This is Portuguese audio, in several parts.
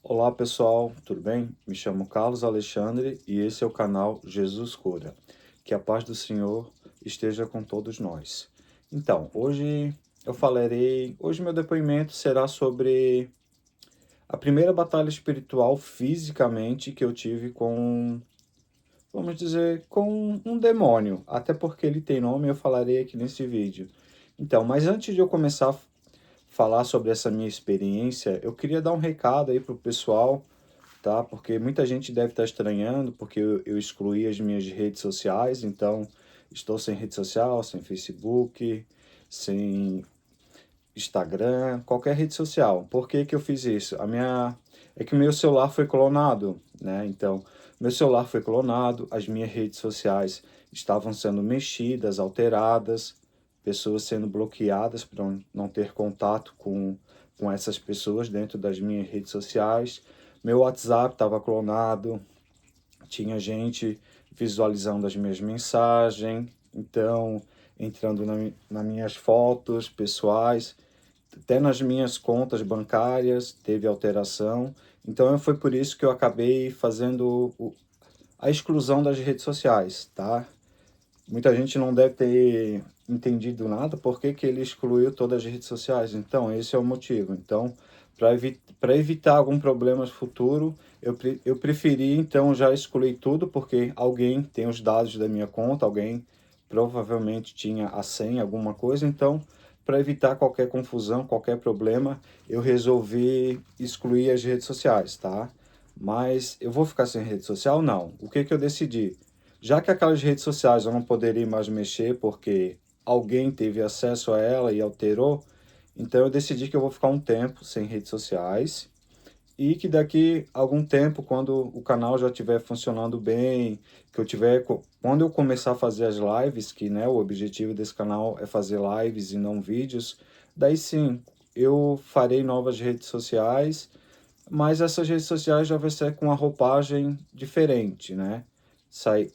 Olá pessoal, tudo bem? Me chamo Carlos Alexandre e esse é o canal Jesus Cura. Que a paz do Senhor esteja com todos nós. Então, hoje meu depoimento será sobre a primeira batalha espiritual fisicamente que eu tive com, vamos dizer, com um demônio. Até porque ele tem nome, eu falarei aqui nesse vídeo. Então, mas antes de eu começar a falar sobre essa minha experiência, eu queria dar um recado aí pro pessoal, tá? Porque muita gente deve estar estranhando, porque eu excluí as minhas redes sociais, então estou sem rede social, sem Facebook, sem Instagram, qualquer rede social. Por que que eu fiz isso? É que o meu celular foi clonado, né? Então, meu celular foi clonado, as minhas redes sociais estavam sendo mexidas, alteradas, pessoas sendo bloqueadas para não ter contato com essas pessoas dentro das minhas redes sociais. Meu WhatsApp estava clonado, tinha gente visualizando as minhas mensagens, então entrando nas minhas fotos pessoais, até nas minhas contas bancárias teve alteração. Então foi por isso que eu acabei fazendo a exclusão das redes sociais, tá? Muita gente não deve ter entendido nada por que que ele excluiu todas as redes sociais. Então, esse é o motivo. Então, para evitar algum problema futuro, eu preferi então já excluir tudo, porque alguém tem os dados da minha conta, alguém provavelmente tinha a senha, alguma coisa. Então, para evitar qualquer confusão, qualquer problema, eu resolvi excluir as redes sociais, tá? Mas eu vou ficar sem rede social? Não. O que que eu decidi? Já que aquelas redes sociais eu não poderia mais mexer porque alguém teve acesso a ela e alterou, então eu decidi que eu vou ficar um tempo sem redes sociais e que daqui a algum tempo, quando o canal já estiver funcionando bem, que eu tiver, quando eu começar a fazer as lives, que né, o objetivo desse canal é fazer lives e não vídeos, daí sim, eu farei novas redes sociais, mas essas redes sociais já vai ser com uma roupagem diferente, né?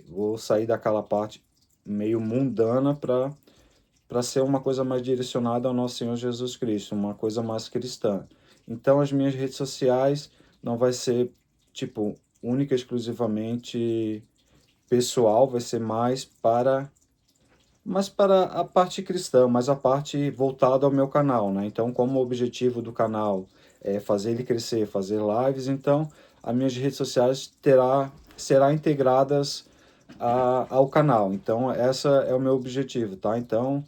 Vou sair daquela parte meio mundana para ser uma coisa mais direcionada ao nosso Senhor Jesus Cristo, uma coisa mais cristã. Então as minhas redes sociais não vai ser tipo única e exclusivamente pessoal, vai ser mais para a parte cristã, mais a parte voltada ao meu canal, né? Então, como o objetivo do canal é fazer ele crescer, fazer lives, então as minhas redes sociais será integradas ao canal. Então, essa é o meu objetivo, tá? Então,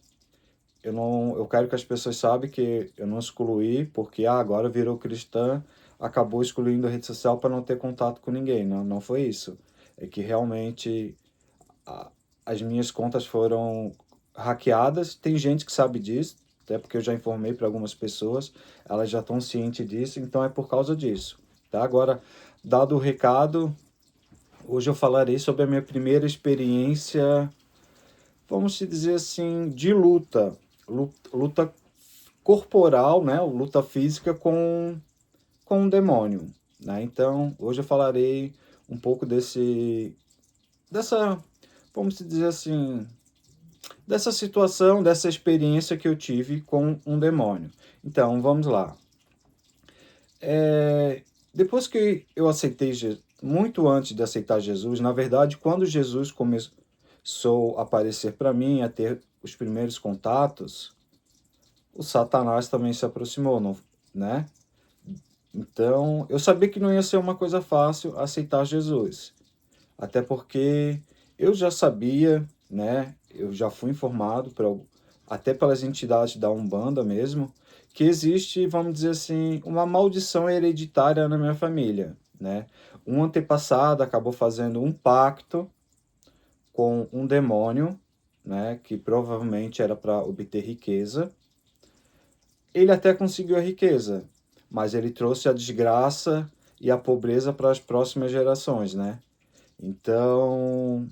eu quero que as pessoas saibam que eu não excluí porque agora virou cristã, acabou excluindo a rede social para não ter contato com ninguém. Não, não foi isso. É que realmente a- as minhas contas foram hackeadas. Tem gente que sabe disso, até porque eu já informei para algumas pessoas, elas já estão cientes disso, então é por causa disso. Tá? Agora, dado o recado, hoje eu falarei sobre a minha primeira experiência, vamos dizer assim, de luta corporal, né? Luta física com um demônio. Né? Então, hoje eu falarei um pouco dessa, vamos dizer assim, dessa situação, dessa experiência que eu tive com um demônio. Então, vamos lá. Depois que eu aceitei, muito antes de aceitar Jesus, na verdade, quando Jesus começou a aparecer para mim, a ter os primeiros contatos, o Satanás também se aproximou, né? Então, eu sabia que não ia ser uma coisa fácil aceitar Jesus. Até porque eu já sabia, né? Eu já fui informado até pelas entidades da Umbanda mesmo, que existe, vamos dizer assim, uma maldição hereditária na minha família, né? Um antepassado acabou fazendo um pacto com um demônio, né? Que provavelmente era para obter riqueza. Ele até conseguiu a riqueza, mas ele trouxe a desgraça e a pobreza para as próximas gerações, né? Então,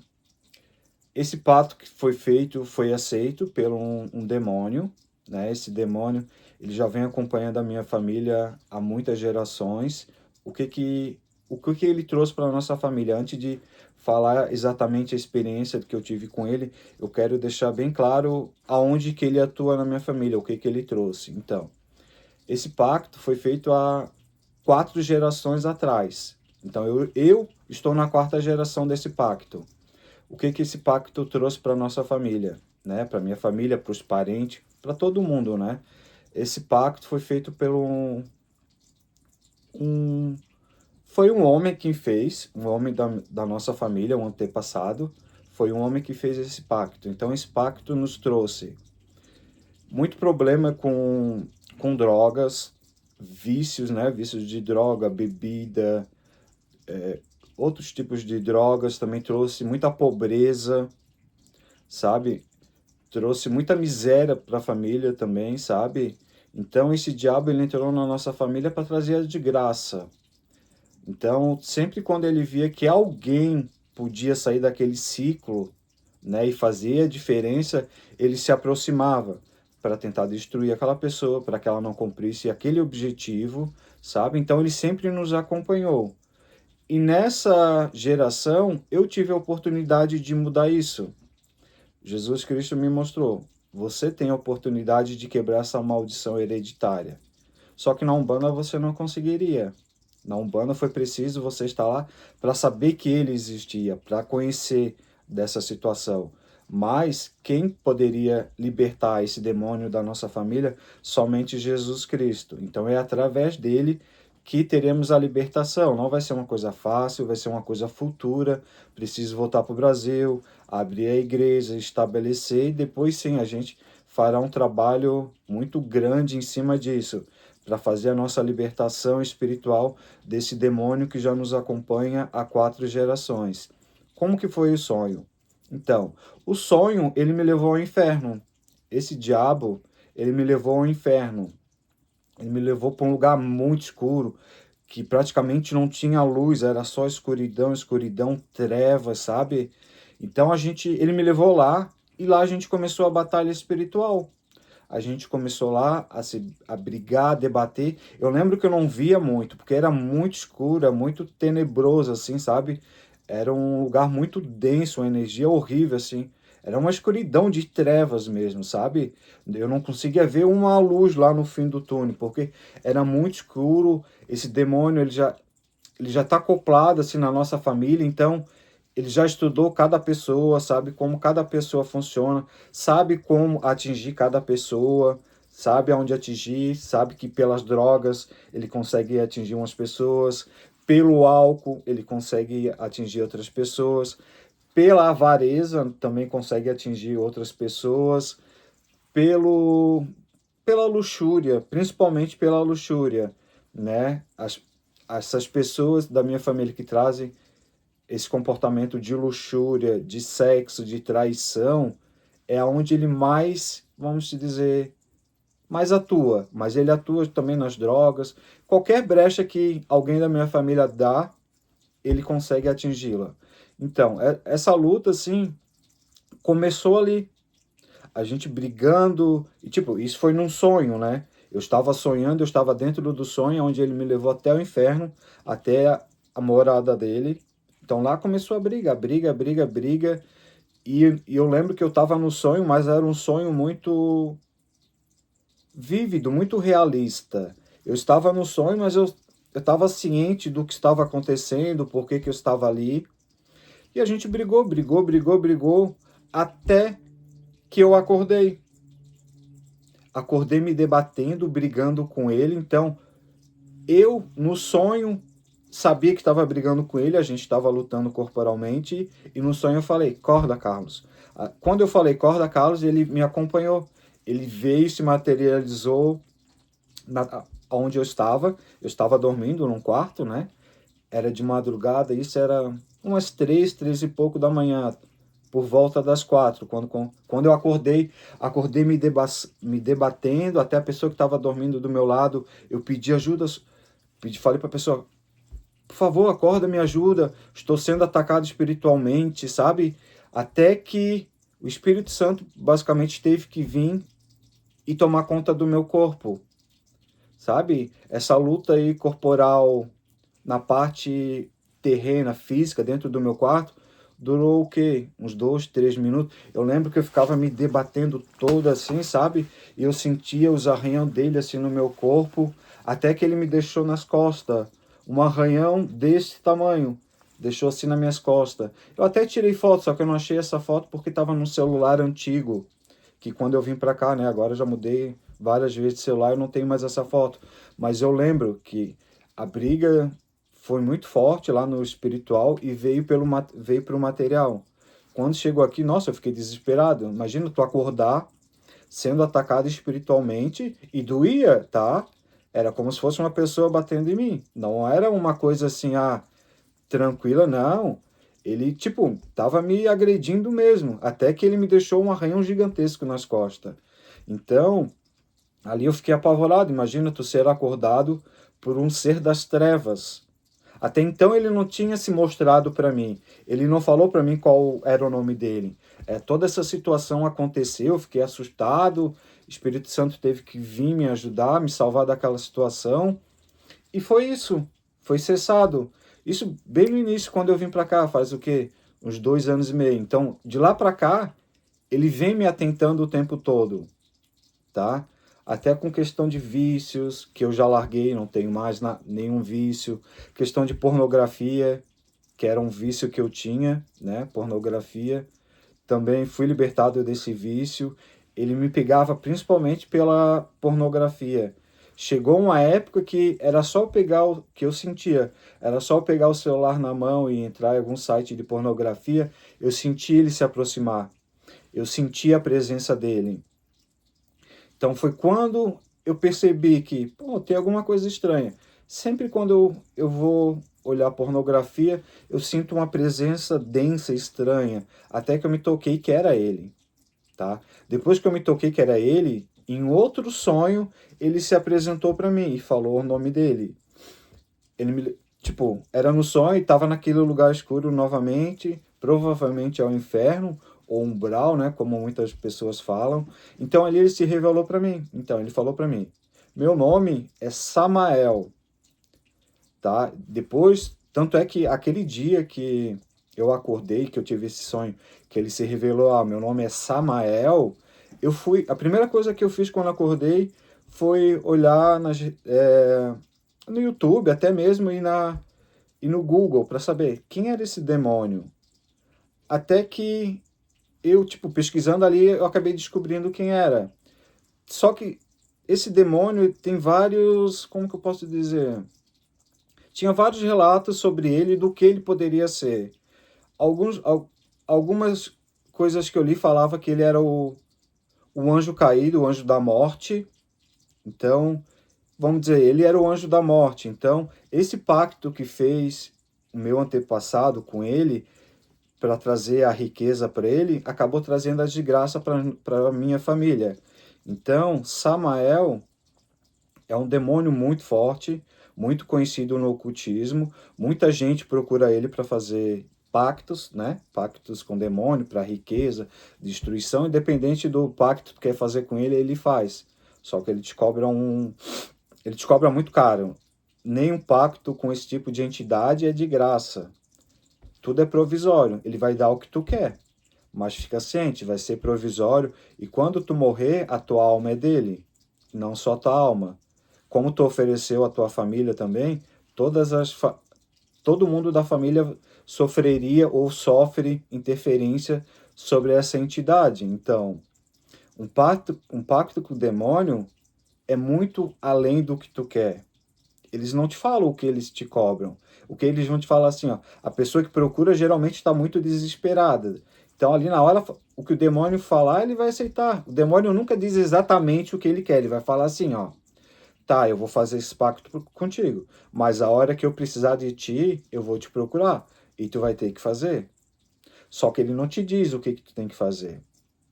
esse pacto que foi feito foi aceito por um demônio, né? Esse demônio, ele já vem acompanhando a minha família há muitas gerações. O que que, o que que ele trouxe para a nossa família? Antes de falar exatamente a experiência que eu tive com ele, eu quero deixar bem claro aonde que ele atua na minha família, o que que ele trouxe. Então, esse pacto foi feito há 4 gerações atrás. Então eu estou na 4ª geração desse pacto. O que esse pacto trouxe para nossa família, né? Para minha família, para os parentes, para todo mundo, né? Esse pacto foi feito pelo foi um homem que fez, um homem da nossa família, um antepassado, foi um homem que fez esse pacto. Então esse pacto nos trouxe muito problema com drogas, vícios, né? Vícios de droga, bebida, outros tipos de drogas, também trouxe muita pobreza, sabe? Trouxe muita miséria para a família também, sabe? Então esse diabo ele entrou na nossa família para trazer a de graça. Então, sempre quando ele via que alguém podia sair daquele ciclo, né, e fazer a diferença, ele se aproximava para tentar destruir aquela pessoa, para que ela não cumprisse aquele objetivo, sabe? Então ele sempre nos acompanhou. E nessa geração eu tive a oportunidade de mudar isso. Jesus Cristo me mostrou: você tem a oportunidade de quebrar essa maldição hereditária. Só que na Umbanda você não conseguiria. Na Umbanda foi preciso você estar lá para saber que ele existia, para conhecer dessa situação. Mas quem poderia libertar esse demônio da nossa família? Somente Jesus Cristo. Então é através dele que teremos a libertação. Não vai ser uma coisa fácil, vai ser uma coisa futura. Preciso voltar para o Brasil, abrir a igreja, estabelecer e depois sim a gente fará um trabalho muito grande em cima disso, para fazer a nossa libertação espiritual desse demônio que já nos acompanha há 4 gerações. Como que foi o sonho? Então, o sonho, ele me levou ao inferno. Esse diabo, ele me levou ao inferno. Ele me levou para um lugar muito escuro, que praticamente não tinha luz, era só escuridão, escuridão, trevas, sabe? Então ele me levou lá e lá a gente começou a batalha espiritual. A gente começou lá a brigar, a debater. Eu lembro que eu não via muito, porque era muito escuro, era muito tenebroso, assim, sabe? Era um lugar muito denso, uma energia horrível, assim. Era uma escuridão de trevas mesmo, sabe? Eu não conseguia ver uma luz lá no fim do túnel, porque era muito escuro. Esse demônio, ele já está acoplado, assim, na nossa família, então ele já estudou cada pessoa, sabe como cada pessoa funciona, sabe como atingir cada pessoa, sabe aonde atingir, sabe que pelas drogas ele consegue atingir umas pessoas, pelo álcool ele consegue atingir outras pessoas, pela avareza também consegue atingir outras pessoas, pelo pela luxúria, principalmente pela luxúria, né? Essas pessoas da minha família que trazem esse comportamento de luxúria, de sexo, de traição, é onde ele mais, vamos dizer, mais atua. Mas ele atua também nas drogas. Qualquer brecha que alguém da minha família dá, ele consegue atingi-la. Então, essa luta, assim, começou ali. A gente brigando, e tipo, isso foi num sonho, né? Eu estava sonhando, eu estava dentro do sonho, onde ele me levou até o inferno, até a morada dele. Então lá começou a briga, briga, briga, briga. E eu lembro que eu estava no sonho, mas era um sonho muito vívido, muito realista. Eu estava no sonho, mas eu estava ciente do que estava acontecendo, por que que eu estava ali. E a gente brigou, brigou, brigou, brigou, até que eu acordei. Acordei me debatendo, brigando com ele. Então, eu, no sonho, sabia que estava brigando com ele, a gente estava lutando corporalmente, e no sonho eu falei: "Corda, Carlos". Quando eu falei "Corda, Carlos", ele me acompanhou. Ele veio, se materializou onde eu estava. Eu estava dormindo num quarto, né? Era de madrugada, isso era umas 3 e pouco da manhã, por volta das 4, quando eu acordei me debatendo, até a pessoa que estava dormindo do meu lado, eu pedi ajuda, falei para a pessoa: "Por favor, acorda, me ajuda, estou sendo atacado espiritualmente", sabe? Até que o Espírito Santo basicamente teve que vir e tomar conta do meu corpo, sabe? Essa luta aí corporal na parte terrena, física, dentro do meu quarto, durou o quê? Uns 2, 3 minutos. Eu lembro que eu ficava me debatendo todo assim, sabe? E eu sentia os arranhões dele assim no meu corpo, até que ele me deixou nas costas um arranhão desse tamanho. Deixou assim nas minhas costas. Eu até tirei foto, só que eu não achei essa foto porque estava num celular antigo. Que quando eu vim pra cá, né? Agora eu já mudei várias vezes de celular, eu não tenho mais essa foto. Mas eu lembro que a briga foi muito forte lá no espiritual e veio pro material. Quando chegou aqui, nossa, eu fiquei desesperado. Imagina tu acordar sendo atacado espiritualmente e doía, tá? Era como se fosse uma pessoa batendo em mim. Não era uma coisa assim, tranquila, não. Ele, tipo, tava me agredindo mesmo, até que ele me deixou um arranhão gigantesco nas costas. Então, ali eu fiquei apavorado. Imagina tu ser acordado por um ser das trevas. Até então ele não tinha se mostrado para mim. Ele não falou para mim qual era o nome dele. Toda essa situação aconteceu, eu fiquei assustado. O Espírito Santo teve que vir me ajudar, me salvar daquela situação. E foi isso. Foi cessado. Isso bem no início, quando eu vim para cá, faz o quê? Uns 2 anos e meio. Então, de lá para cá, ele vem me atentando o tempo todo, tá? Até com questão de vícios, que eu já larguei, não tenho mais nenhum vício. Questão de pornografia, que era um vício que eu tinha, né? Pornografia. Também fui libertado desse vício. Ele me pegava principalmente pela pornografia. Chegou uma época que era só eu pegar o que eu sentia, era só eu pegar o celular na mão e entrar em algum site de pornografia, eu sentia ele se aproximar. Eu sentia a presença dele. Então foi quando eu percebi que, pô, tem alguma coisa estranha. Sempre quando eu vou olhar pornografia, eu sinto uma presença densa, estranha, até que eu me toquei que era ele, tá? Depois que eu me toquei que era ele, em outro sonho, ele se apresentou para mim e falou o nome dele. Tipo, era no sonho e estava naquele lugar escuro novamente, provavelmente é o inferno ou umbral, né, como muitas pessoas falam. Então ali ele se revelou para mim. Então ele falou para mim: "Meu nome é Samael", tá? Depois, tanto é que aquele dia que eu acordei, que eu tive esse sonho, que ele se revelou: meu nome é Samael", a primeira coisa que eu fiz quando acordei foi olhar no YouTube, até mesmo e no Google para saber quem era esse demônio. Até que eu, tipo, pesquisando ali, eu acabei descobrindo quem era. Só que esse demônio tem vários, como que eu posso dizer? Tinha vários relatos sobre ele do que ele poderia ser. Algumas coisas que eu li falava que ele era o anjo caído, o anjo da morte. Então, vamos dizer, ele era o anjo da morte. Então, esse pacto que fez o meu antepassado com ele, para trazer a riqueza para ele, acabou trazendo a desgraça para a minha família. Então, Samael é um demônio muito forte, muito conhecido no ocultismo. Muita gente procura ele para fazer pactos, né? Pactos com demônio, para riqueza, destruição. Independente do pacto que tu quer fazer com ele, ele faz. Só que ele te cobra muito caro. Nenhum pacto com esse tipo de entidade é de graça. Tudo é provisório. Ele vai dar o que tu quer. Mas fica ciente, vai ser provisório. E quando tu morrer, a tua alma é dele. Não só tua alma. Como tu ofereceu a tua família também, todo mundo da família sofreria ou sofre interferência sobre essa entidade. Então, um pacto com o demônio é muito além do que tu quer. Eles não te falam o que eles te cobram. O que eles vão te falar assim, ó, a pessoa que procura geralmente está muito desesperada. Então ali na hora, o que o demônio falar, ele vai aceitar. O demônio nunca diz exatamente o que ele quer. Ele vai falar assim, ó, tá, eu vou fazer esse pacto contigo, mas a hora que eu precisar de ti, eu vou te procurar e tu vai ter que fazer. Só que ele não te diz o que tu tem que fazer.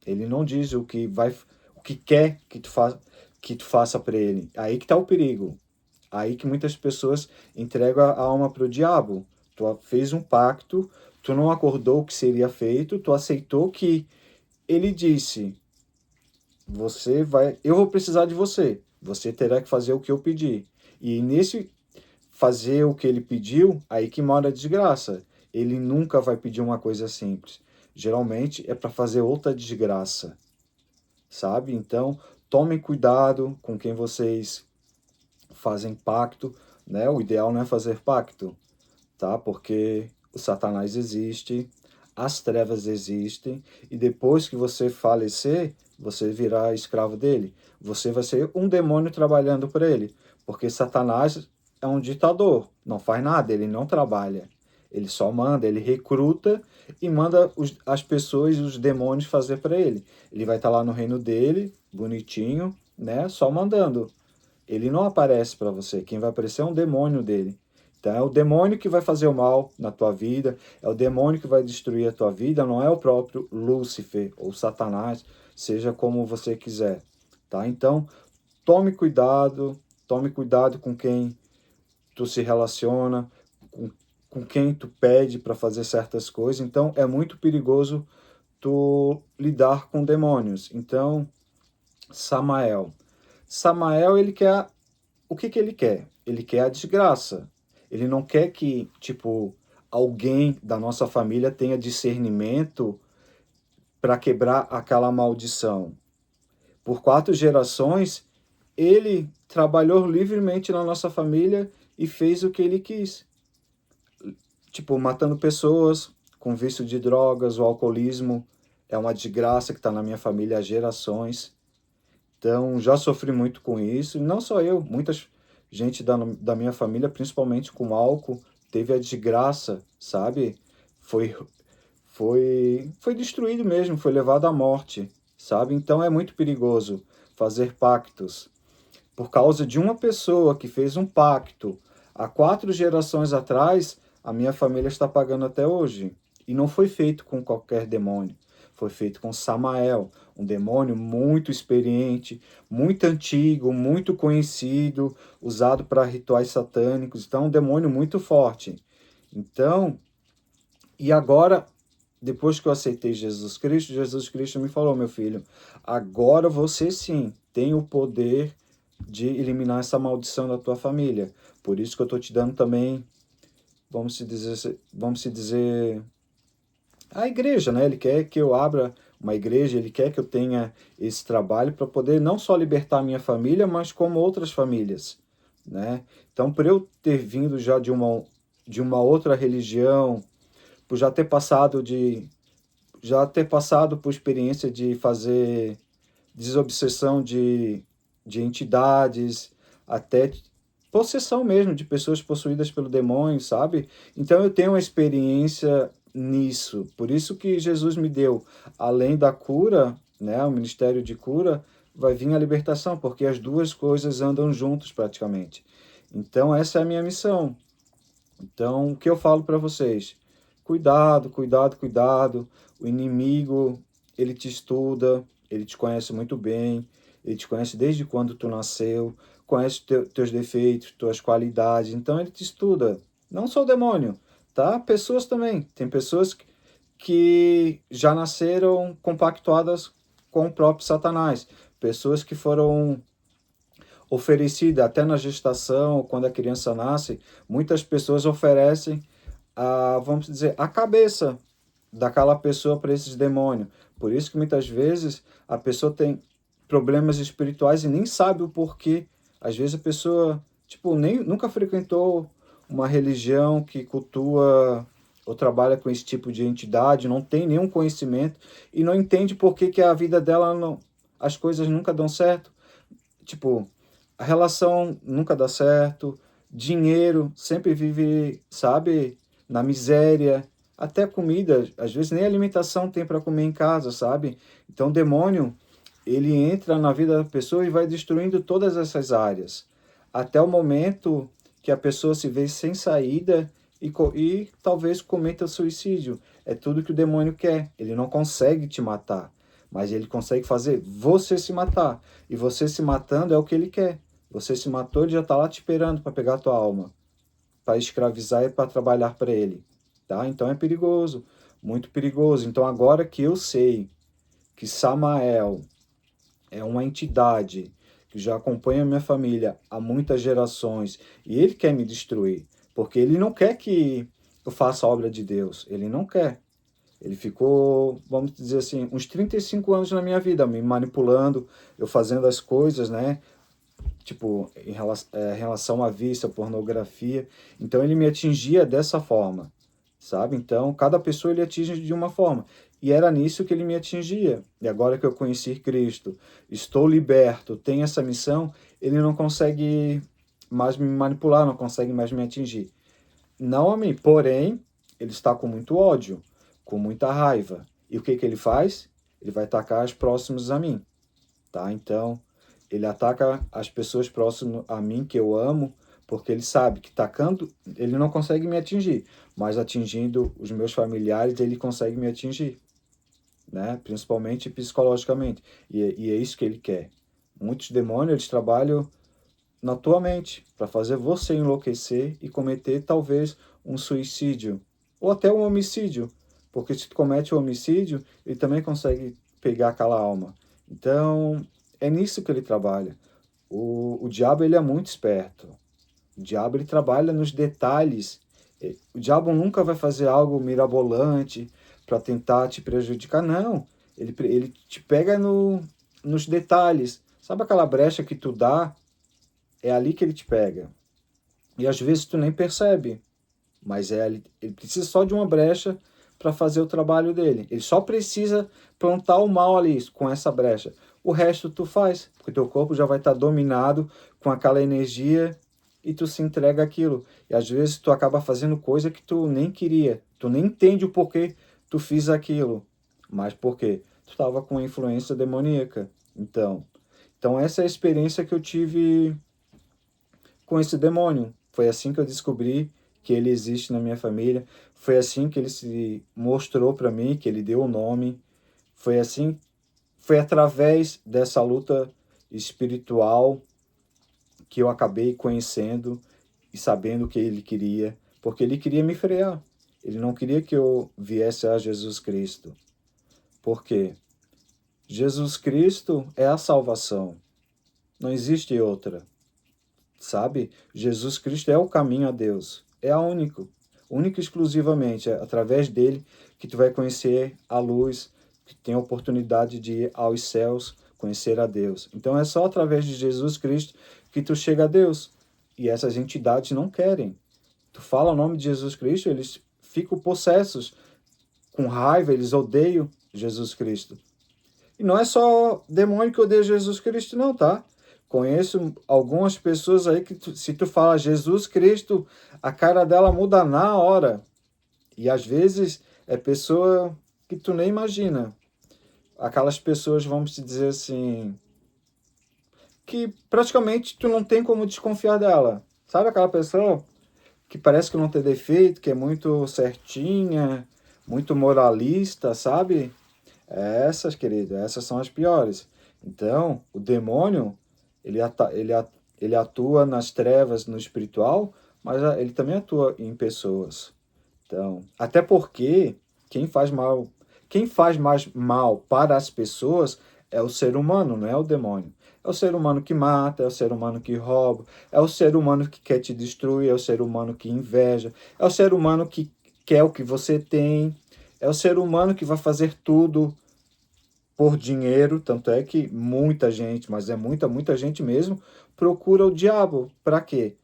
Ele não diz o que quer que tu faça para ele. Aí que tá o perigo. Aí que muitas pessoas entregam a alma para o diabo. Tu fez um pacto, tu não acordou o que seria feito, tu aceitou que ele disse: eu vou precisar de você. Você terá que fazer o que eu pedi. E nesse fazer o que ele pediu, aí que mora a desgraça. Ele nunca vai pedir uma coisa simples. Geralmente é para fazer outra desgraça, sabe? Então, tomem cuidado com quem vocês fazem pacto, né? O ideal não é fazer pacto, tá? Porque o Satanás existe, as trevas existem, e depois que você falecer, você virá escravo dele. Você vai ser um demônio trabalhando para ele, porque Satanás é um ditador, não faz nada, ele não trabalha. Ele só manda, ele recruta e manda as pessoas, os demônios fazer para ele. Ele vai estar lá no reino dele, bonitinho, né? Só mandando. Ele não aparece para você. Quem vai aparecer é um demônio dele. Então é o demônio que vai fazer o mal na tua vida, é o demônio que vai destruir a tua vida, não é o próprio Lúcifer ou Satanás, seja como você quiser, tá? Então, tome cuidado com quem tu se relaciona, com, com quem tu pede para fazer certas coisas. Então, é muito perigoso tu lidar com demônios. Então, Samael. Samael, ele quer o que que ele quer? Ele quer a desgraça. Ele não quer que, tipo, alguém da nossa família tenha discernimento para quebrar aquela maldição. Por 4 gerações, ele trabalhou livremente na nossa família e fez o que ele quis. Tipo, matando pessoas com vício de drogas, o alcoolismo é uma desgraça que está na minha família há gerações. Então, já sofri muito com isso. E não só eu, muitas gente da minha família, principalmente com álcool, teve a desgraça, sabe? Foi, foi destruído mesmo, foi levado à morte, sabe? Então é muito perigoso fazer pactos. Por causa de uma pessoa que fez um pacto há 4 gerações atrás, a minha família está pagando até hoje. E não foi feito com qualquer demônio. Foi feito com Samael, um demônio muito experiente, muito antigo, muito conhecido, usado para rituais satânicos. Então, um demônio muito forte. Então, e agora, depois que eu aceitei Jesus Cristo me falou, meu filho, agora você sim tem o poder de eliminar essa maldição da tua família. Por isso que eu estou te dando também, vamos se dizer, a igreja, né? Ele quer que eu abra uma igreja, ele quer que eu tenha esse trabalho para poder não só libertar a minha família, mas como outras famílias, né? Então, por eu ter vindo já de uma outra religião, por já ter passado por experiência de fazer desobsessão de entidades, até possessão mesmo de pessoas possuídas pelo demônio, sabe? Então eu tenho uma experiência nisso. Por isso que Jesus me deu, além da cura, né, o ministério de cura, vai vir a libertação, porque as duas coisas andam juntos praticamente. Então essa é a minha missão. Então, o que eu falo para vocês? Cuidado, cuidado, cuidado. O inimigo, ele te estuda, ele te conhece muito bem, ele te conhece desde quando tu nasceu, conhece teus defeitos, tuas qualidades. Então, ele te estuda. Não só o demônio, tá? Pessoas também. Tem pessoas que já nasceram compactuadas com o próprio Satanás. Pessoas que foram oferecida até na gestação, quando a criança nasce, muitas pessoas oferecem vamos dizer, a cabeça daquela pessoa para esses demônios. Por isso que muitas vezes a pessoa tem problemas espirituais e nem sabe o porquê. Às vezes a pessoa, tipo, nem nunca frequentou uma religião que cultua ou trabalha com esse tipo de entidade, não tem nenhum conhecimento e não entende por que que a vida dela não, as coisas nunca dão certo. Tipo, a relação nunca dá certo, dinheiro sempre vive, sabe, na miséria, até comida, às vezes nem alimentação tem para comer em casa, sabe? Então o demônio, ele entra na vida da pessoa e vai destruindo todas essas áreas, até o momento que a pessoa se vê sem saída e talvez cometa suicídio. É tudo que o demônio quer, ele não consegue te matar, mas ele consegue fazer você se matar. E você se matando é o que ele quer. Você se matou, ele já está lá te esperando para pegar a tua alma, para escravizar e para trabalhar para ele. Tá? Então é perigoso, muito perigoso. Então agora que eu sei que Samael é uma entidade que já acompanha a minha família há muitas gerações e ele quer me destruir, porque ele não quer que eu faça a obra de Deus, ele não quer. Ele ficou, vamos dizer assim, uns 35 anos na minha vida, me manipulando, eu fazendo as coisas, né? tipo, em relação à vista, pornografia. Então ele me atingia dessa forma, sabe? Então cada pessoa ele atinge de uma forma. E era nisso que ele me atingia. E agora que eu conheci Cristo, estou liberto, tenho essa missão, ele não consegue mais me manipular, não consegue mais me atingir. Não a mim, porém, ele está com muito ódio, com muita raiva. E o que que ele faz? Ele vai atacar os próximos a mim, tá? Então, ele ataca as pessoas próximas a mim, que eu amo, porque ele sabe que tacando, ele não consegue me atingir, mas atingindo os meus familiares, ele consegue me atingir, né? Principalmente psicologicamente. E é isso que ele quer. Muitos demônios, eles trabalham na tua mente para fazer você enlouquecer e cometer talvez um suicídio ou até um homicídio, porque se tu comete um homicídio, ele também consegue pegar aquela alma. Então, é nisso que ele trabalha. O diabo ele é muito esperto. O diabo ele trabalha nos detalhes. O diabo nunca vai fazer algo mirabolante para tentar te prejudicar, não. Ele te pega nos detalhes. Sabe aquela brecha que tu dá? É ali que ele te pega. E às vezes tu nem percebe, mas ele precisa só de uma brecha para fazer o trabalho dele. Ele só precisa plantar o mal ali com essa brecha. O resto tu faz, porque teu corpo já vai estar dominado com aquela energia e tu se entrega àquilo. E às vezes tu acaba fazendo coisa que tu nem queria. Tu nem entende o porquê tu fiz aquilo. Mas por quê? Tu estava com influência demoníaca. Então essa é a experiência que eu tive com esse demônio. Foi assim que eu descobri que ele existe na minha família. Foi assim que ele se mostrou para mim, que ele deu o nome. Foi assim, foi através dessa luta espiritual que eu acabei conhecendo e sabendo o que ele queria, porque ele queria me frear. Ele não queria que eu viesse a Jesus Cristo. Por quê? Jesus Cristo é a salvação. Não existe outra. Sabe? Jesus Cristo é o caminho a Deus. É a única e exclusivamente, é através dele que tu vai conhecer a luz, que tem a oportunidade de ir aos céus, conhecer a Deus. Então é só através de Jesus Cristo que tu chega a Deus. E essas entidades não querem. Tu fala o nome de Jesus Cristo, eles ficam possessos, com raiva, eles odeiam Jesus Cristo. E não é só demônio que odeia Jesus Cristo, não, tá? Conheço algumas pessoas aí que, se tu fala Jesus Cristo, a cara dela muda na hora. E às vezes é pessoa que tu nem imagina. Aquelas pessoas, vamos te dizer assim, que praticamente tu não tem como desconfiar dela. Sabe aquela pessoa que parece que não tem defeito, que é muito certinha, muito moralista, sabe? Essas, querido, essas são as piores. Então, o demônio, ele atua nas trevas, no espiritual, mas ele também atua em pessoas. Então, até porque quem faz mais mal para as pessoas é o ser humano, não é o demônio. É o ser humano que mata, é o ser humano que rouba, é o ser humano que quer te destruir, é o ser humano que inveja, é o ser humano que quer o que você tem, é o ser humano que vai fazer tudo por dinheiro, tanto é que muita gente, mas é muita gente mesmo, procura o diabo. Para quê?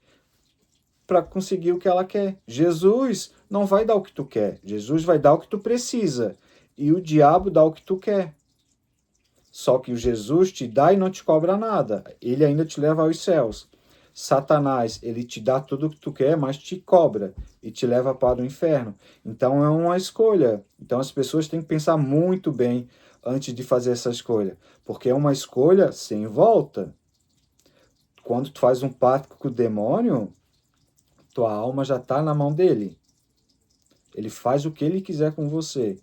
Para conseguir o que ela quer. Jesus não vai dar o que tu quer. Jesus vai dar o que tu precisa. E o diabo dá o que tu quer. Só que o Jesus te dá e não te cobra nada. Ele ainda te leva aos céus. Satanás, ele te dá tudo o que tu quer, mas te cobra e te leva para o inferno. Então é uma escolha. Então as pessoas têm que pensar muito bem antes de fazer essa escolha, porque é uma escolha sem volta. Quando tu faz um pacto com o demônio, tua alma já está na mão dele. Ele faz o que ele quiser com você.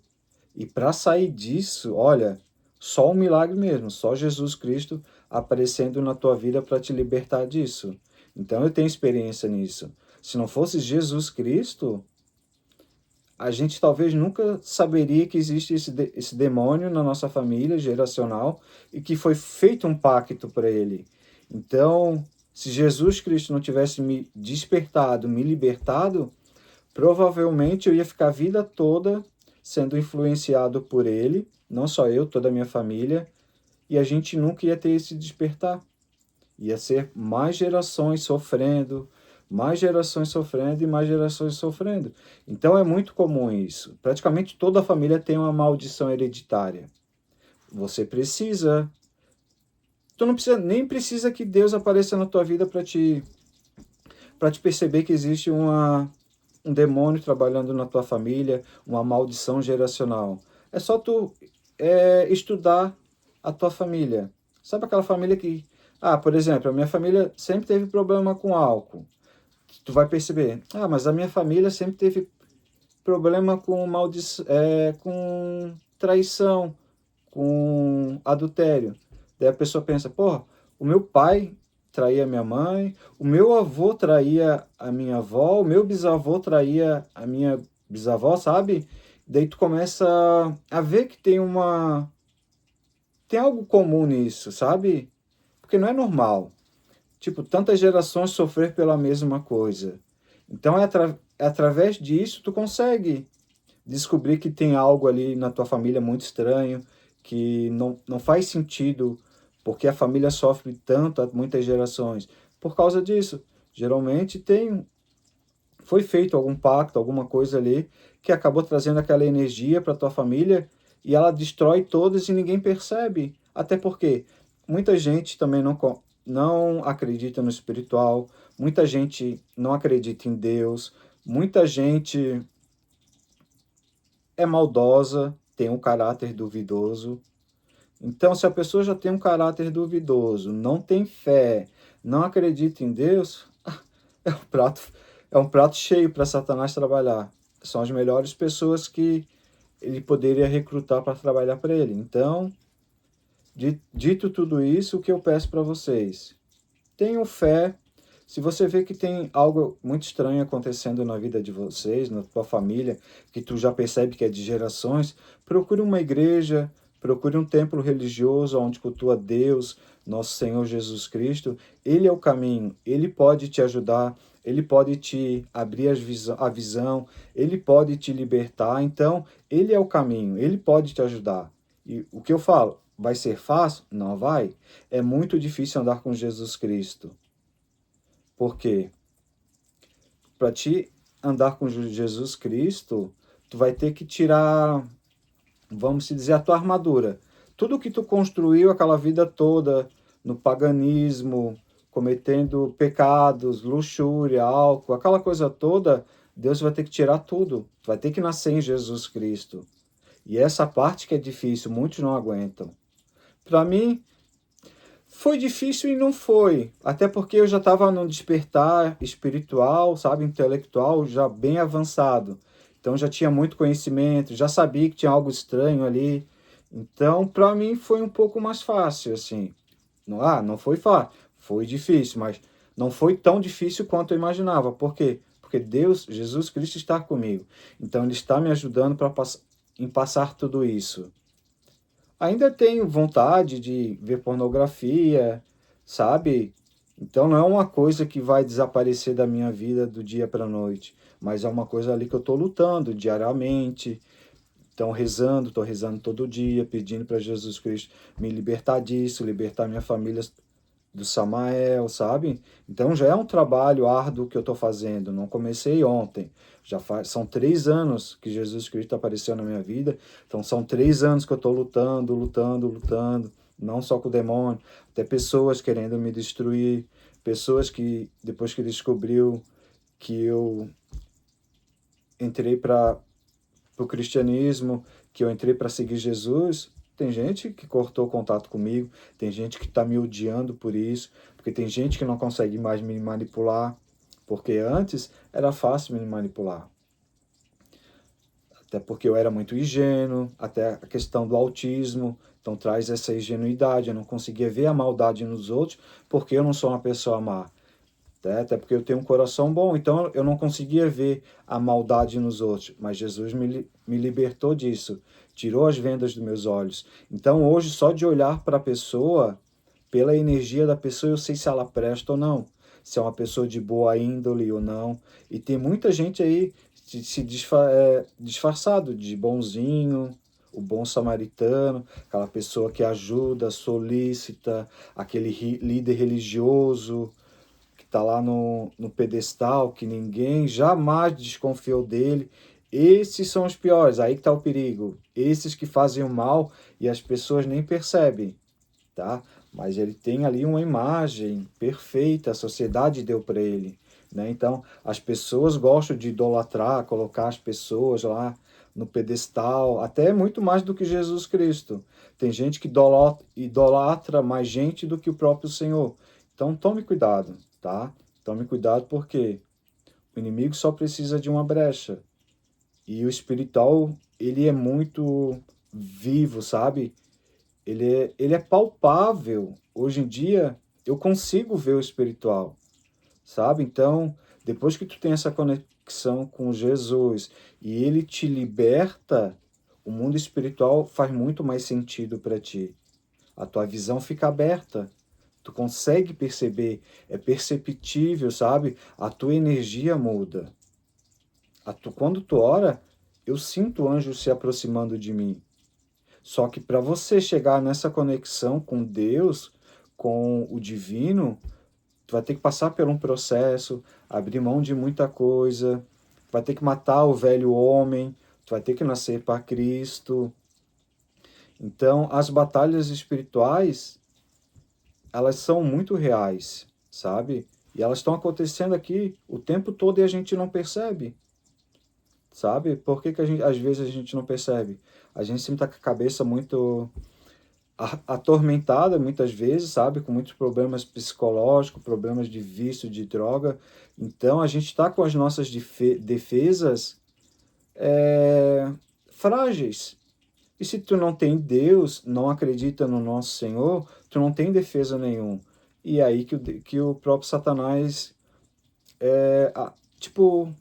E para sair disso, olha, só um milagre mesmo, só Jesus Cristo aparecendo na tua vida para te libertar disso. Então eu tenho experiência nisso. Se não fosse Jesus Cristo, a gente talvez nunca saberia que existe esse demônio na nossa família geracional e que foi feito um pacto para ele. Então, se Jesus Cristo não tivesse me despertado, me libertado, provavelmente eu ia ficar a vida toda sendo influenciado por ele, não só eu, toda a minha família, e a gente nunca ia ter esse despertar. Ia ser mais gerações sofrendo, mais gerações sofrendo e mais gerações sofrendo. Então é muito comum isso. Praticamente toda família tem uma maldição hereditária. Você precisa. Tu não precisa, nem precisa que Deus apareça na tua vida para te perceber que existe um demônio trabalhando na tua família, uma maldição geracional. É só tu estudar a tua família. Sabe aquela família que... Ah, por exemplo, a minha família sempre teve problema com álcool. Tu vai perceber, mas a minha família sempre teve problema com traição, com adultério. Daí a pessoa pensa, pô, o meu pai traía minha mãe, o meu avô traía a minha avó, o meu bisavô traía a minha bisavó, sabe? Daí tu começa a ver que tem algo comum nisso, sabe? Porque não é normal. Tipo, tantas gerações sofrer pela mesma coisa. Então é através disso tu consegue descobrir que tem algo ali na tua família muito estranho, que não faz sentido, porque a família sofre tanto há muitas gerações. Por causa disso, geralmente foi feito algum pacto, alguma coisa ali, que acabou trazendo aquela energia para tua família e ela destrói todas e ninguém percebe. Até porque muita gente também não acredita no espiritual, muita gente não acredita em Deus, muita gente é maldosa, tem um caráter duvidoso. Então, se a pessoa já tem um caráter duvidoso, não tem fé, não acredita em Deus, é um prato, é um prato cheio para Satanás trabalhar. São as melhores pessoas que ele poderia recrutar para trabalhar para ele. Então, dito tudo isso, o que eu peço para vocês? Tenham fé. Se você vê que tem algo muito estranho acontecendo na vida de vocês, na tua família, que tu já percebe que é de gerações, procure uma igreja, procure um templo religioso onde cultua Deus, nosso Senhor Jesus Cristo. Ele é o caminho, ele pode te ajudar, ele pode te abrir a visão, ele pode te libertar. Então, ele é o caminho, ele pode te ajudar. E o que eu falo, vai ser fácil? Não vai. É muito difícil andar com Jesus Cristo. Por quê? Para te andar com Jesus Cristo, tu vai ter que tirar, vamos dizer, a tua armadura. Tudo que tu construiu aquela vida toda no paganismo, cometendo pecados, luxúria, álcool, aquela coisa toda, Deus vai ter que tirar tudo. Tu vai ter que nascer em Jesus Cristo. E essa parte que é difícil, muitos não aguentam. Para mim, foi difícil e não foi, até porque eu já estava num despertar espiritual, sabe, intelectual, já bem avançado. Então já tinha muito conhecimento, já sabia que tinha algo estranho ali. Então, para mim foi um pouco mais fácil, assim. Não foi fácil, foi difícil, mas não foi tão difícil quanto eu imaginava. Por quê? Porque Deus, Jesus Cristo está comigo. Então ele está me ajudando em passar tudo isso. Ainda tenho vontade de ver pornografia, sabe? Então não é uma coisa que vai desaparecer da minha vida do dia para a noite, mas é uma coisa ali que eu estou lutando diariamente. Então estou rezando todo dia, pedindo para Jesus Cristo me libertar disso, libertar minha família do Samael, sabe? Então já é um trabalho árduo que eu estou fazendo, não comecei ontem. São 3 anos que Jesus Cristo apareceu na minha vida, então são 3 anos que eu estou lutando, lutando, lutando, não só com o demônio, até pessoas querendo me destruir, pessoas que, depois que descobriu que eu entrei para o cristianismo, que eu entrei para seguir Jesus, tem gente que cortou contato comigo, tem gente que está me odiando por isso, porque tem gente que não consegue mais me manipular, porque antes era fácil me manipular. Até porque eu era muito ingênuo, até a questão do autismo, então traz essa ingenuidade, eu não conseguia ver a maldade nos outros, porque eu não sou uma pessoa má. Até porque eu tenho um coração bom, então eu não conseguia ver a maldade nos outros, mas Jesus me libertou disso, tirou as vendas dos meus olhos. Então hoje, só de olhar para a pessoa, pela energia da pessoa, eu sei se ela presta ou não, se é uma pessoa de boa índole ou não. E tem muita gente aí disfarçado de bonzinho, o bom samaritano, aquela pessoa que ajuda, solícita, aquele líder religioso que está lá no pedestal, que ninguém jamais desconfiou dele. Esses são os piores, aí que está o perigo. Esses que fazem o mal e as pessoas nem percebem, tá? Mas ele tem ali uma imagem perfeita, a sociedade deu para ele, né? Então, as pessoas gostam de idolatrar, colocar as pessoas lá no pedestal, até muito mais do que Jesus Cristo. Tem gente que idolatra mais gente do que o próprio Senhor. Então, tome cuidado, tá? Tome cuidado porque o inimigo só precisa de uma brecha. E o espiritual, ele é muito vivo, sabe? Ele é palpável. Hoje em dia, eu consigo ver o espiritual, sabe? Então, depois que tu tem essa conexão com Jesus e ele te liberta, o mundo espiritual faz muito mais sentido para ti. A tua visão fica aberta. Tu consegue perceber, é perceptível, sabe? A tua energia muda. Quando tu ora, eu sinto anjos se aproximando de mim. Só que para você chegar nessa conexão com Deus, com o divino, tu vai ter que passar por um processo, abrir mão de muita coisa, vai ter que matar o velho homem, tu vai ter que nascer para Cristo. Então, as batalhas espirituais, elas são muito reais, sabe? E elas estão acontecendo aqui o tempo todo e a gente não percebe, sabe? Por que que às vezes a gente não percebe? A gente sempre está com a cabeça muito atormentada muitas vezes, sabe, com muitos problemas psicológicos, problemas de vício, de droga. Então a gente está com as nossas defesas frágeis. E se tu não tem Deus, não acredita no nosso Senhor, tu não tem defesa nenhum. E é aí que o próprio Satanás, tipo,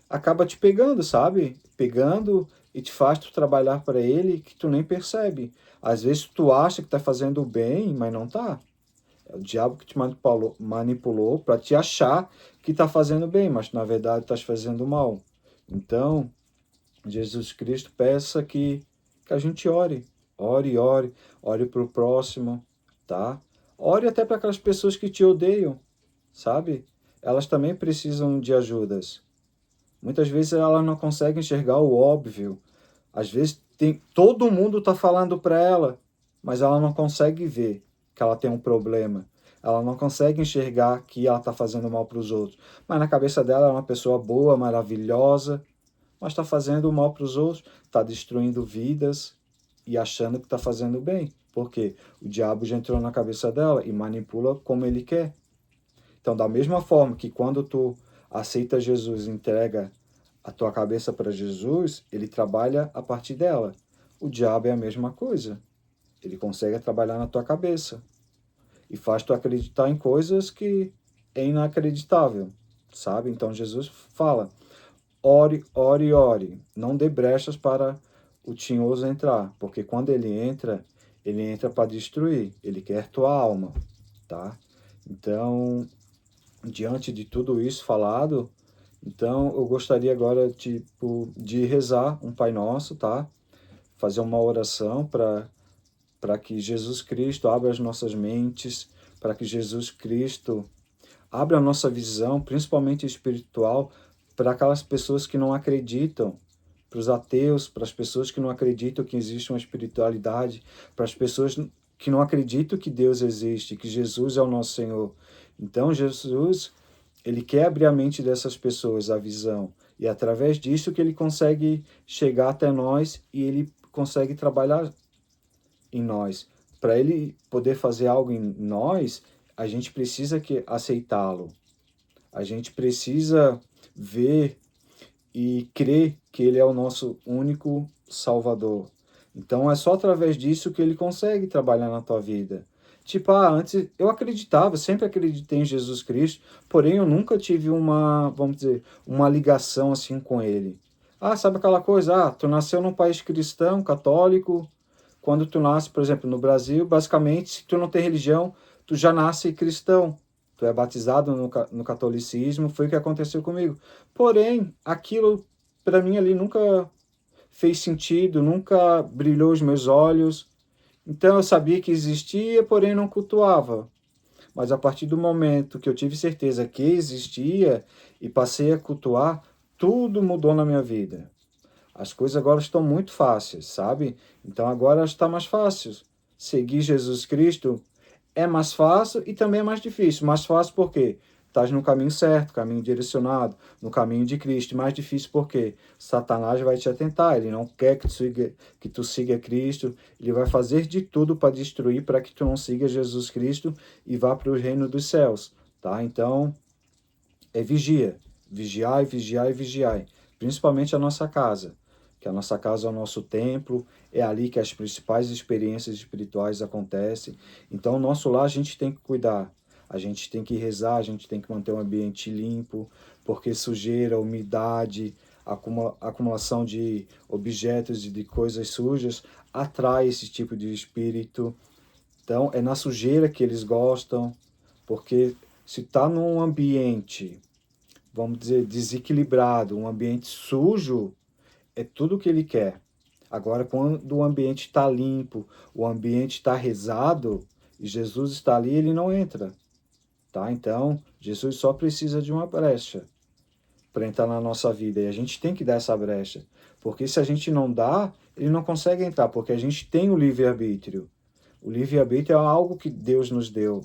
acaba te pegando, sabe? Pegando e te faz tu trabalhar para ele que tu nem percebe. Às vezes tu acha que tá fazendo o bem, mas não tá. É o diabo que te manipulou para te achar que tá fazendo bem, mas na verdade estás fazendo mal. Então, Jesus Cristo peça que a gente ore. Ore, ore, ore para o próximo, tá? Ore até para aquelas pessoas que te odeiam, sabe? Elas também precisam de ajudas. Muitas vezes ela não consegue enxergar o óbvio. Às vezes todo mundo está falando para ela, mas ela não consegue ver que ela tem um problema. Ela não consegue enxergar que ela está fazendo mal para os outros. Mas na cabeça dela é uma pessoa boa, maravilhosa, mas está fazendo mal para os outros, está destruindo vidas e achando que está fazendo bem. Por quê? O diabo já entrou na cabeça dela e manipula como ele quer. Então, da mesma forma que quando tu aceita Jesus e entrega a tua cabeça para Jesus, ele trabalha a partir dela. O diabo é a mesma coisa. Ele consegue trabalhar na tua cabeça e faz tu acreditar em coisas que é inacreditável, sabe? Então Jesus fala: ore, ore, ore. Não dê brechas para o tinhoso entrar, porque quando ele entra para destruir. Ele quer tua alma, tá? Então, diante de tudo isso falado, então eu gostaria agora tipo de rezar um Pai Nosso, tá? Fazer uma oração para que Jesus Cristo abra as nossas mentes, para que Jesus Cristo abra a nossa visão, principalmente espiritual, para aquelas pessoas que não acreditam, para os ateus, para as pessoas que não acreditam que existe uma espiritualidade, para as pessoas que não acreditam que Deus existe, que Jesus é o nosso Senhor. Então, Jesus, ele quer abrir a mente dessas pessoas, a visão, e é através disso que ele consegue chegar até nós e ele consegue trabalhar em nós. Para ele poder fazer algo em nós, a gente precisa que aceitá-lo. A gente precisa ver e crer que ele é o nosso único Salvador. Então é só através disso que ele consegue trabalhar na tua vida. Tipo, antes eu acreditava, sempre acreditei em Jesus Cristo, porém eu nunca tive uma, vamos dizer, uma ligação assim com ele. Sabe aquela coisa? Tu nasceu num país cristão, católico. Quando tu nasce, por exemplo, no Brasil, basicamente, se tu não tem religião, tu já nasce cristão. Tu é batizado no catolicismo, foi o que aconteceu comigo. Porém, aquilo para mim ali nunca fez sentido, nunca brilhou os meus olhos. Então eu sabia que existia, porém não cultuava. Mas a partir do momento que eu tive certeza que existia e passei a cultuar, tudo mudou na minha vida. As coisas agora estão muito fáceis, sabe? Então agora está mais fácil. Seguir Jesus Cristo é mais fácil e também é mais difícil. Mais fácil porque estás no caminho certo, caminho direcionado, no caminho de Cristo. Mais difícil porque Satanás vai te atentar. Ele não quer que tu siga Cristo. Ele vai fazer de tudo para destruir, para que tu não siga Jesus Cristo e vá para o reino dos céus. Tá? Então, é vigia. Vigiai, vigiai, vigiai. Principalmente a nossa casa. Que a nossa casa é o nosso templo, é ali que as principais experiências espirituais acontecem. Então, o nosso lar a gente tem que cuidar. A gente tem que rezar, a gente tem que manter o ambiente limpo, porque sujeira, umidade, acumulação de objetos e de coisas sujas atrai esse tipo de espírito. Então, é na sujeira que eles gostam, porque se está num ambiente, vamos dizer, desequilibrado, um ambiente sujo, é tudo o que ele quer. Agora, quando o ambiente está limpo, o ambiente está rezado, e Jesus está ali, ele não entra. Tá? Então, Jesus só precisa de uma brecha para entrar na nossa vida. E a gente tem que dar essa brecha. Porque se a gente não dá, ele não consegue entrar, porque a gente tem o livre-arbítrio. O livre-arbítrio é algo que Deus nos deu.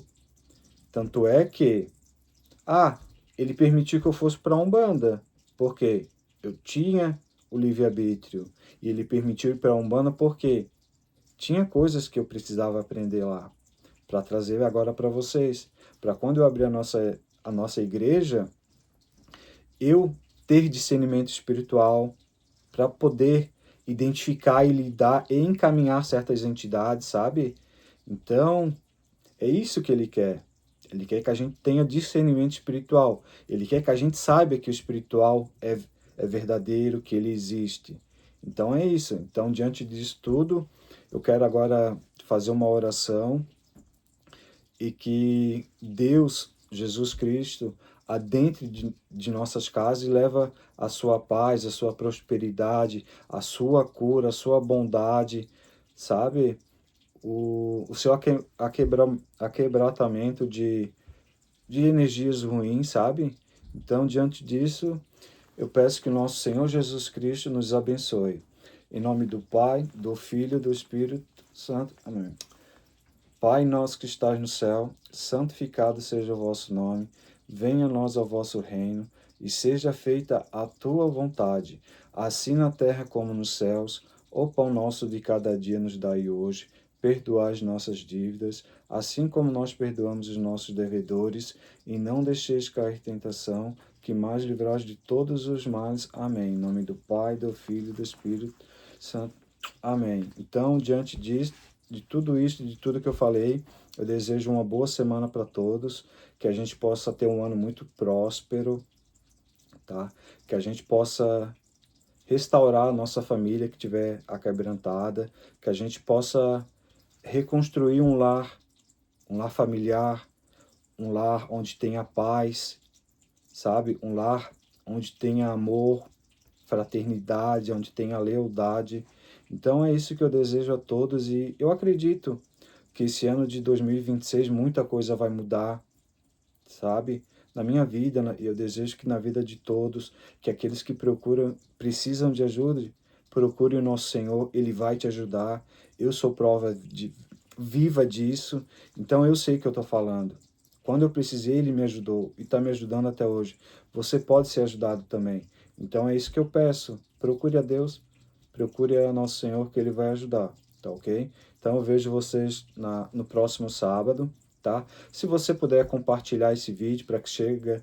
Tanto é que, ele permitiu que eu fosse para a Umbanda. Por quê? Eu tinha o livre-arbítrio. E ele permitiu ir para a Umbanda porque tinha coisas que eu precisava aprender lá. Para trazer agora para vocês. Para quando eu abrir a nossa igreja, eu ter discernimento espiritual para poder identificar e lidar e encaminhar certas entidades, sabe? Então, é isso que ele quer. Ele quer que a gente tenha discernimento espiritual. Ele quer que a gente saiba que o espiritual é verdadeiro, que ele existe. Então é isso. Então, diante disso tudo, eu quero agora fazer uma oração e que Deus, Jesus Cristo, adentre de nossas casas e leva a sua paz, a sua prosperidade, a sua cura, a sua bondade, sabe? O seu aquebratamento de energias ruins, sabe? Então, diante disso, eu peço que o nosso Senhor Jesus Cristo nos abençoe. Em nome do Pai, do Filho e do Espírito Santo. Amém. Pai nosso que estás no céu, santificado seja o vosso nome. Venha a nós o vosso reino e seja feita a tua vontade, assim na terra como nos céus. O pão nosso de cada dia nos dai hoje. Perdoai as nossas dívidas, assim como nós perdoamos os nossos devedores, e não deixeis cair tentação, que mais livrais de todos os males. Amém. Em nome do Pai, do Filho e do Espírito Santo. Amém. Então, diante disso, de tudo isso, de tudo que eu falei, eu desejo uma boa semana para todos, que a gente possa ter um ano muito próspero, tá? Que a gente possa restaurar a nossa família que tiver aquebrantada, que a gente possa reconstruir um lar familiar, um lar onde tenha paz, sabe? Um lar onde tenha amor, fraternidade, onde tenha lealdade. Então é isso que eu desejo a todos e eu acredito que esse ano de 2026 muita coisa vai mudar, sabe? Na minha vida, eu desejo que na vida de todos, que aqueles que precisam de ajuda, procurem o nosso Senhor, Ele vai te ajudar. Eu sou prova viva disso, então eu sei o que eu estou falando. Quando eu precisei, Ele me ajudou e está me ajudando até hoje. Você pode ser ajudado também. Então é isso que eu peço. Procure a Deus, procure a nosso Senhor que Ele vai ajudar, tá ok? Então eu vejo vocês no próximo sábado, tá? Se você puder compartilhar esse vídeo para que chegue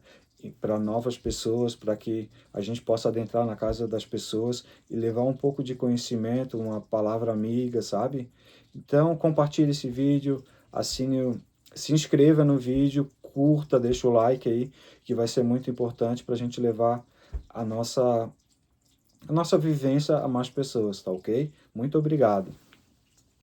para novas pessoas, para que a gente possa adentrar na casa das pessoas e levar um pouco de conhecimento, uma palavra amiga, sabe? Então compartilhe esse vídeo, se inscreva no vídeo, curta, deixa o like aí, que vai ser muito importante para a gente levar a nossa vivência a mais pessoas, tá ok? Muito obrigado.